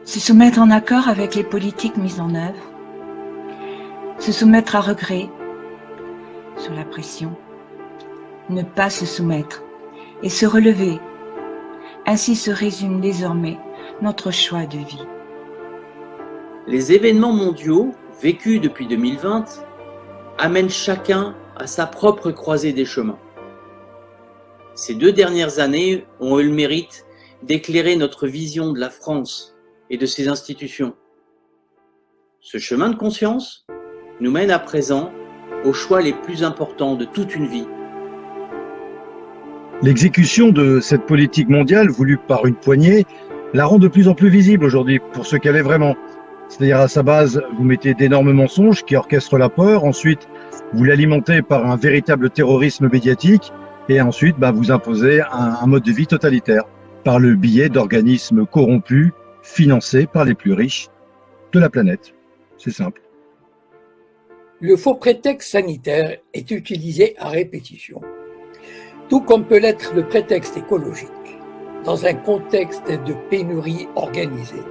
Se soumettre en accord avec les politiques mises en œuvre, se soumettre à regret, sous la pression, ne pas se soumettre et se relever. Ainsi se résume désormais notre choix de vie. Les événements mondiaux, vécus depuis 2020, amènent chacun à sa propre croisée des chemins. Ces 2 dernières années ont eu le mérite d'éclairer notre vision de la France et de ses institutions. Ce chemin de conscience nous mène à présent aux choix les plus importants de toute une vie. L'exécution de cette politique mondiale voulue par une poignée la rend de plus en plus visible aujourd'hui pour ce qu'elle est vraiment. C'est-à-dire à sa base, vous mettez d'énormes mensonges qui orchestrent la peur, ensuite vous l'alimentez par un véritable terrorisme médiatique et ensuite vous imposez un mode de vie totalitaire par le biais d'organismes corrompus financés par les plus riches de la planète. C'est simple. Le faux prétexte sanitaire est utilisé à répétition, tout comme peut l'être le prétexte écologique, dans un contexte de pénurie organisée,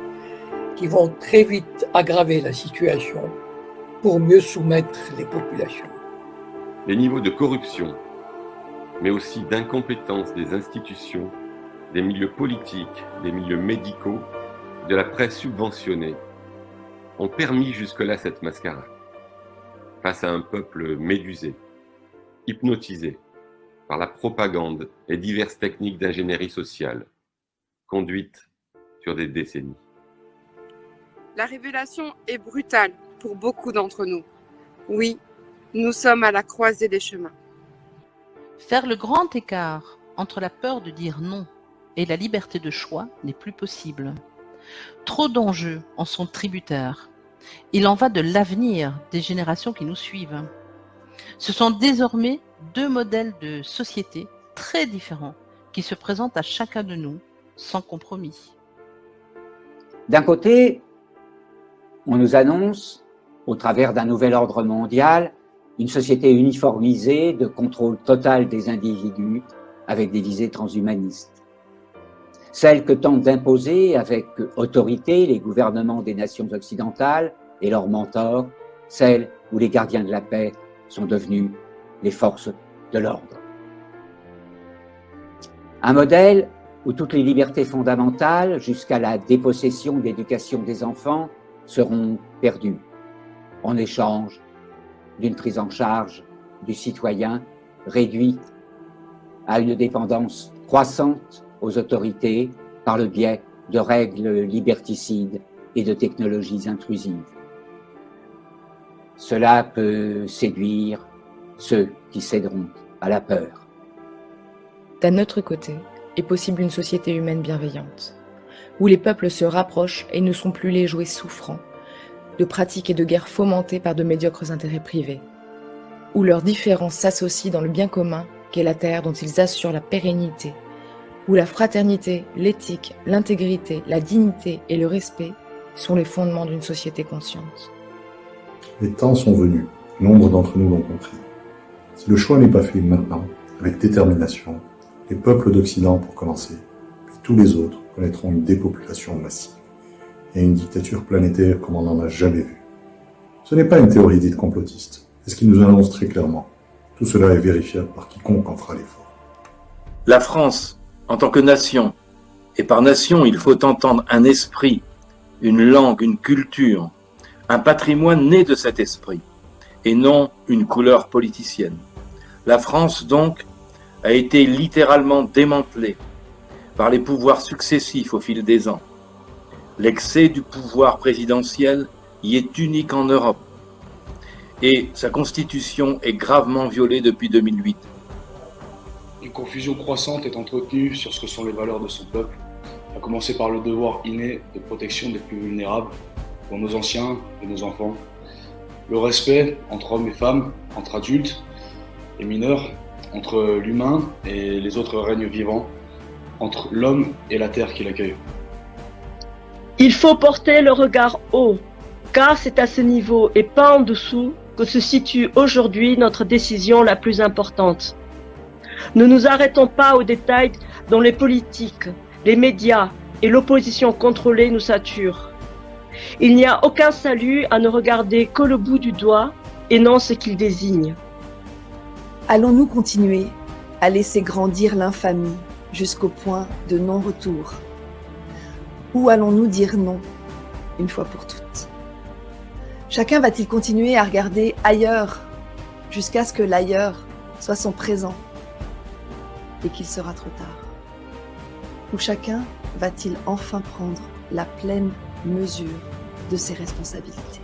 qui vont très vite aggraver la situation pour mieux soumettre les populations. Les niveaux de corruption, mais aussi d'incompétence des institutions, des milieux politiques, des milieux médicaux, de la presse subventionnée, ont permis jusque-là cette mascarade, face à un peuple médusé, hypnotisé par la propagande et diverses techniques d'ingénierie sociale, conduites sur des décennies. La révélation est brutale pour beaucoup d'entre nous. Oui, nous sommes à la croisée des chemins. Faire le grand écart entre la peur de dire non et la liberté de choix n'est plus possible. Trop d'enjeux en sont tributaires. Il en va de l'avenir des générations qui nous suivent. Ce sont désormais 2 modèles de société très différents qui se présentent à chacun de nous sans compromis. D'un côté, on nous annonce, au travers d'un nouvel ordre mondial, une société uniformisée de contrôle total des individus avec des visées transhumanistes. Celle que tentent d'imposer avec autorité les gouvernements des nations occidentales et leurs mentors, celle où les gardiens de la paix sont devenus les forces de l'ordre. Un modèle où toutes les libertés fondamentales, jusqu'à la dépossession de l'éducation des enfants, seront perdues, en échange d'une prise en charge du citoyen réduite à une dépendance croissante aux autorités par le biais de règles liberticides et de technologies intrusives. Cela peut séduire ceux qui céderont à la peur. D'un autre côté, est possible une société humaine bienveillante, où les peuples se rapprochent et ne sont plus les jouets souffrants de pratiques et de guerres fomentées par de médiocres intérêts privés, où leurs différences s'associent dans le bien commun qu'est la terre dont ils assurent la pérennité, où la fraternité, l'éthique, l'intégrité, la dignité et le respect sont les fondements d'une société consciente. Les temps sont venus, nombre d'entre nous l'ont compris. Si le choix n'est pas fait maintenant, avec détermination, les peuples d'Occident pour commencer, puis tous les autres connaîtront une dépopulation massive et une dictature planétaire comme on n'en a jamais vu. Ce n'est pas une théorie dite complotiste, c'est ce qui nous annonce très clairement. Tout cela est vérifiable par quiconque en fera l'effort. La France, en tant que nation, et par nation il faut entendre un esprit, une langue, une culture, un patrimoine né de cet esprit, et non une couleur politicienne. La France, donc, a été littéralement démantelée par les pouvoirs successifs au fil des ans. L'excès du pouvoir présidentiel y est unique en Europe, et sa constitution est gravement violée depuis 2008. Une confusion croissante est entretenue sur ce que sont les valeurs de son peuple, à commencer par le devoir inné de protection des plus vulnérables, pour nos anciens et nos enfants, le respect entre hommes et femmes, entre adultes et mineurs, entre l'humain et les autres règnes vivants, entre l'homme et la terre qui l'accueille. Il faut porter le regard haut, car c'est à ce niveau et pas en dessous que se situe aujourd'hui notre décision la plus importante. Ne nous arrêtons pas aux détails dont les politiques, les médias et l'opposition contrôlée nous sature. Il n'y a aucun salut à ne regarder que le bout du doigt et non ce qu'il désigne. Allons-nous continuer à laisser grandir l'infamie jusqu'au point de non-retour? Ou allons-nous dire non, une fois pour toutes? Chacun va-t-il continuer à regarder ailleurs jusqu'à ce que l'ailleurs soit son présent et qu'il sera trop tard? Ou chacun va-t-il enfin prendre la pleine mesure de ses responsabilités?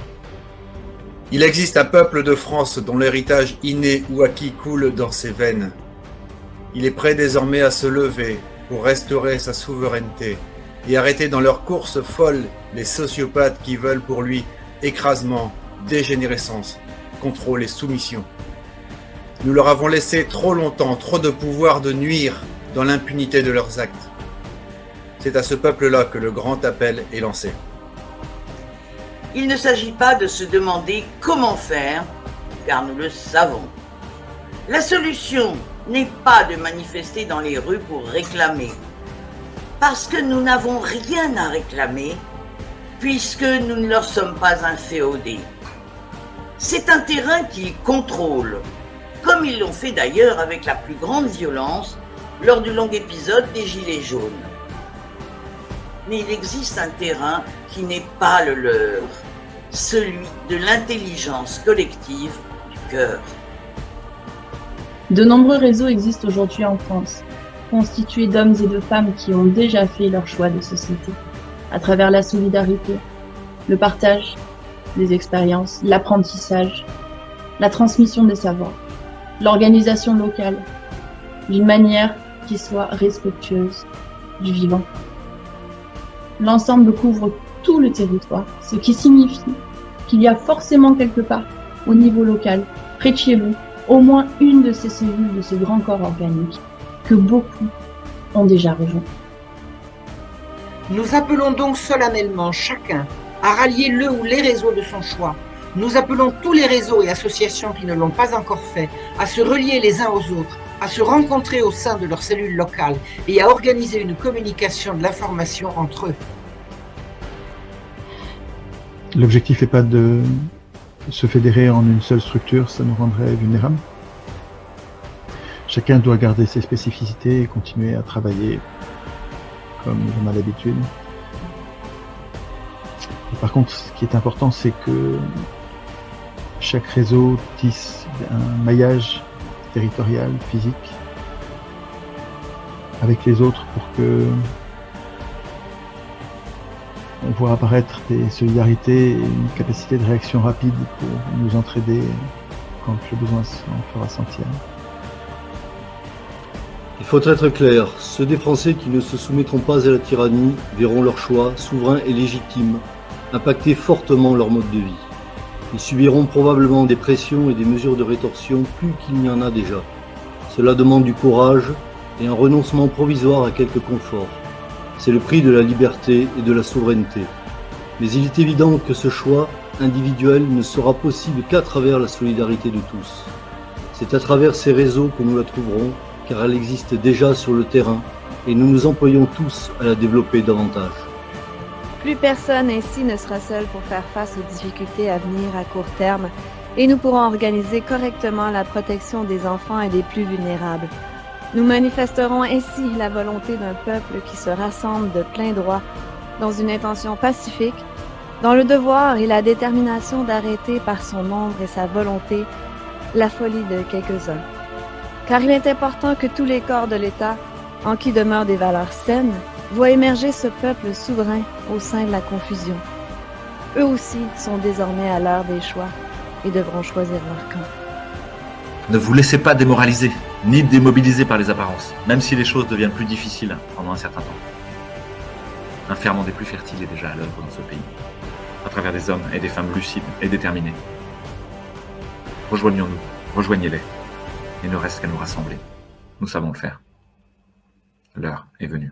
Il existe un peuple de France dont l'héritage inné ou acquis coule dans ses veines. Il est prêt désormais à se lever pour restaurer sa souveraineté et arrêter dans leur course folle les sociopathes qui veulent pour lui écrasement, dégénérescence, contrôle et soumission. Nous leur avons laissé trop longtemps, trop de pouvoir de nuire dans l'impunité de leurs actes. C'est à ce peuple-là que le grand appel est lancé. Il ne s'agit pas de se demander comment faire, car nous le savons. La solution n'est pas de manifester dans les rues pour réclamer, parce que nous n'avons rien à réclamer, puisque nous ne leur sommes pas inféodés. C'est un terrain qu'ils contrôlent, comme ils l'ont fait d'ailleurs avec la plus grande violence lors du long épisode des Gilets jaunes. Mais il existe un terrain qui n'est pas le leur, celui de l'intelligence collective du cœur. De nombreux réseaux existent aujourd'hui en France, constitués d'hommes et de femmes qui ont déjà fait leur choix de société, à travers la solidarité, le partage des expériences, l'apprentissage, la transmission des savoirs, l'organisation locale, d'une manière qui soit respectueuse du vivant. L'ensemble couvre tout le territoire, ce qui signifie qu'il y a forcément quelque part, au niveau local, près de chez vous, au moins une de ces cellules de ce grand corps organique que beaucoup ont déjà rejoint. Nous appelons donc solennellement chacun à rallier le ou les réseaux de son choix. Nous appelons tous les réseaux et associations qui ne l'ont pas encore fait à se relier les uns aux autres, à se rencontrer au sein de leurs cellules locales et à organiser une communication de l'information entre eux. L'objectif n'est pas de se fédérer en une seule structure, ça nous rendrait vulnérables. Chacun doit garder ses spécificités et continuer à travailler comme on a l'habitude. Et par contre, ce qui est important, c'est que chaque réseau tisse un maillage territorial, physique, avec les autres pour que on voit apparaître des solidarités et une capacité de réaction rapide pour nous entraider quand le besoin s'en fera sentir. Il faut être clair, ceux des Français qui ne se soumettront pas à la tyrannie verront leur choix, souverain et légitime, impacter fortement leur mode de vie. Ils subiront probablement des pressions et des mesures de rétorsion plus qu'il n'y en a déjà. Cela demande du courage et un renoncement provisoire à quelques conforts. C'est le prix de la liberté et de la souveraineté. Mais il est évident que ce choix individuel ne sera possible qu'à travers la solidarité de tous. C'est à travers ces réseaux que nous la trouverons, car elle existe déjà sur le terrain et nous nous employons tous à la développer davantage. Plus personne ainsi ne sera seul pour faire face aux difficultés à venir à court terme et nous pourrons organiser correctement la protection des enfants et des plus vulnérables. Nous manifesterons ainsi la volonté d'un peuple qui se rassemble de plein droit dans une intention pacifique, dans le devoir et la détermination d'arrêter par son nombre et sa volonté la folie de quelques-uns. Car il est important que tous les corps de l'État, en qui demeurent des valeurs saines, voient émerger ce peuple souverain au sein de la confusion. Eux aussi sont désormais à l'heure des choix et devront choisir leur camp. Ne vous laissez pas démoraliser, ni démobiliser par les apparences, même si les choses deviennent plus difficiles pendant un certain temps. Un ferment des plus fertiles est déjà à l'œuvre dans ce pays, à travers des hommes et des femmes lucides et déterminés. Rejoignons-nous, rejoignez-les. Il ne reste qu'à nous rassembler. Nous savons le faire. L'heure est venue.